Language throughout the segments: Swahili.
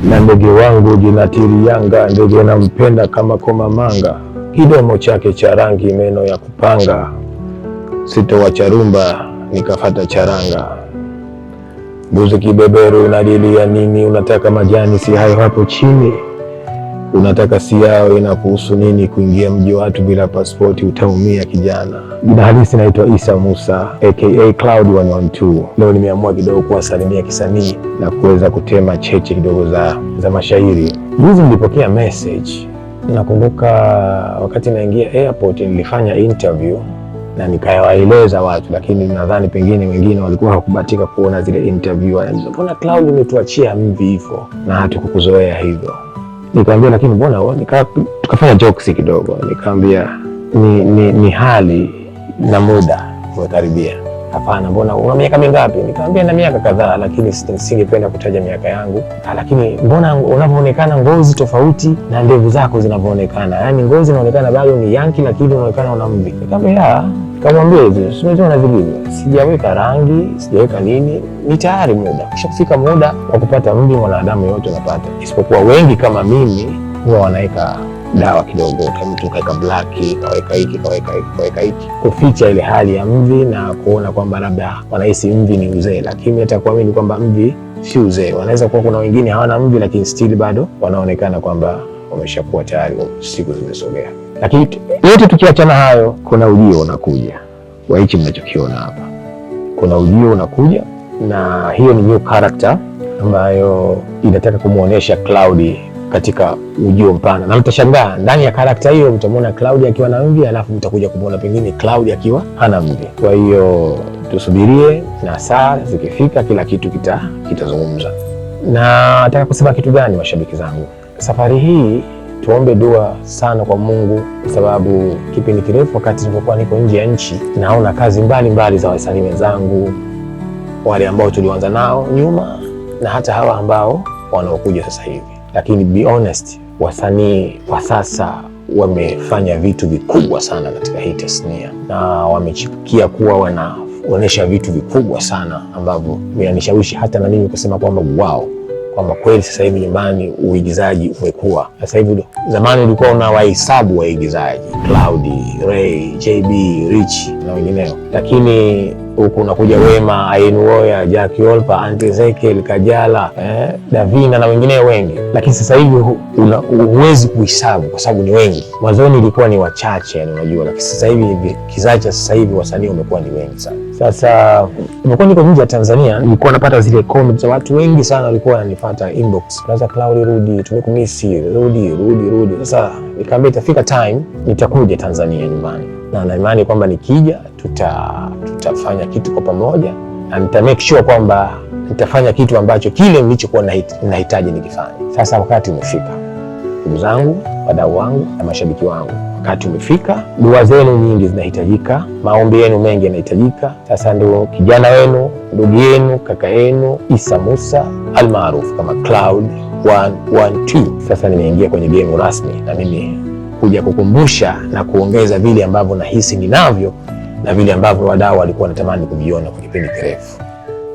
Na ndege wangu jina Tirianga, ndege nampenda kama komamanga, kidomo chake cha rangi, meno ya kupanga, sitowacha rumba nikafata charanga. Mbuzi kibeberu unalilia nini? Unataka majani si hayo hapo chini? Unataka siao inakuhusu nini? Kuingia mji watu bila pasipoti utaumia kijana. Jina halisi naitwa Issa Musa aka Cloud 112. Leo nimeamua kidogo kuwasalimia kisanii na kuweza kutema cheche kidogo za mashairi. Juzi nilipokea message. Nakumbuka wakati naingia airport nilifanya interview na nikawaeleza watu, lakini nadhani pengine wengine walikuwa hawakubahatika kuona zile interview. Mbona Cloud umetuachia mvi hivyo na hatukukuzoea hivyo? Nikamwambia lakini mbona tukafanya jokes kidogo. Nikamwambia ni hali na muda umekaribia. Hapana, mbona una miaka mingapi? Nikamwambia na miaka kadhaa, lakini singependa kutaja miaka yangu. Lakini mbona unavyoonekana ngozi tofauti na ndevu zako zinavyoonekana, yaani ngozi inaonekana bado ni yanki lakini unaonekana una mvi. Nikamwambia kamwambia hivi, simeona vilivyo, sijaweka rangi, sijaweka nini, ni tayari muda. Kisha kufika muda wa kupata mvi, mwanadamu yote unapata, isipokuwa wengi kama mimi huwa wanaweka dawa kidogo, kama mtu kaeka black, kaweka hiki kuficha ile hali ya mvi na kuona kwamba labda wanahisi mvi ni uzee, lakini hata kuamini kwamba mvi si uzee. Wanaweza kuwa kuna wengine hawana mvi lakini still bado wanaonekana kwamba wameshakuwa tayari, siku zimesogea. Lakini yote tukiachana hayo, kuna ujio unakuja wa hichi mnachokiona hapa. Kuna ujio unakuja na hiyo ni new character ambayo inataka kumuonesha Cloud katika ujio mpana, na mtashangaa ndani ya karakta hiyo mtamwona Cloud akiwa na mvi, alafu mtakuja kumwona pengine Cloud akiwa hana mvi. Kwa hiyo tusubirie, na saa zikifika kila kitu kitazungumza. Na nataka kusema kitu gani mashabiki zangu? Safari hii tuombe dua sana kwa Mungu, kwa sababu kipindi kirefu wakati nilipokuwa niko nje ya nchi, naona kazi mbalimbali za wasanii wenzangu, wale ambao tulianza nao nyuma na hata hawa ambao wanaokuja sasa hivi. Lakini be honest, wasanii kwa sasa wamefanya vitu vikubwa sana katika hii tasnia na wamechipukia kuwa wanaonesha vitu vikubwa sana ambavyo vinanishawishi hata na mimi kusema kwamba wow, kwamba kweli sasa hivi nyumbani uigizaji umekuwa. Sasa hivi zamani ulikuwa unawahesabu waigizaji Cloud, Ray, JB, Rich na wengineo, lakini huku unakuja Wema, Ainuoya, Jackie Olpa, Aunty Ezekiel, Kajala, Davina na wengineo wengi. Lakini sasa hivi huwezi kuhesabu kwa sababu ni wengi. Mwanzoni ilikuwa ni wachache, unajua, lakini sasa hivi kizazi cha sasa hivi wasanii wamekuwa ni wengi sana. Sasa nimekuwa niko nje ya Tanzania, nilikuwa napata zile comments za watu wengi sana walikuwa wananifuata inbox. Sasa Cloud, rudi, tumekumisi, rudi. Sasa nikamwambia itafika time nitakuja Tanzania nyumbani. Na na imani kwamba nikija tutafanya kitu kwa pamoja na nita make sure kwamba nitafanya kitu ambacho kile nilichokuwa nahitaji nikifanye. Sasa wakati umefika, ndugu zangu, wadau wangu na mashabiki wangu, wakati umefika. Dua zenu nyingi zinahitajika, maombi yenu mengi yanahitajika. Sasa ndio kijana wenu, ndugu yenu, kaka yenu Issa Musa almaarufu kama Cloud 112. Sasa nimeingia kwenye game rasmi, na mimi kuja kukumbusha na kuongeza vile ambavyo nahisi ninavyo na vile ambavyo wadau walikuwa wanatamani kuviona kwa kipindi kirefu.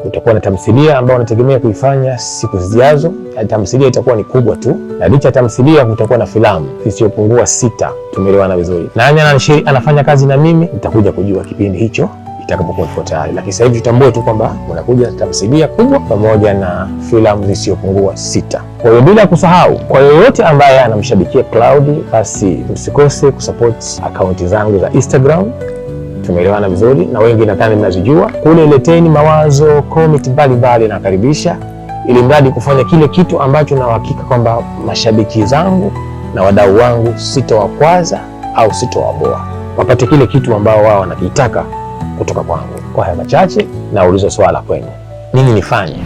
Utakuwa na tamthilia ambayo nategemea kuifanya siku zijazo. Tamthilia itakuwa ni kubwa tu, na licha tamthilia kutakuwa na filamu isiyopungua 6. Tumeelewana vizuri. Nani anafanya kazi na mimi nitakuja kujua kipindi hicho itakapokuwa iko tayari, lakini sasa hivi tutambue tu kwamba unakuja tamthilia kubwa pamoja na filamu zisiyopungua 6. Kwa hiyo bila kusahau, kwa yoyote ambaye anamshabikia Cloud, basi msikose kusupport akaunti zangu za Instagram. Tumeelewana vizuri, na wengi nadhani mnazijua. Kule leteni mawazo, comment mbalimbali, na karibisha, ili mradi kufanya kile kitu ambacho na uhakika kwamba mashabiki zangu na wadau wangu sitowakwaza au sitowaboa, wapate kile kitu ambao wao wanakitaka kutoka kwangu. Kwa haya machache, nauliza swala kwenu, nini nifanye?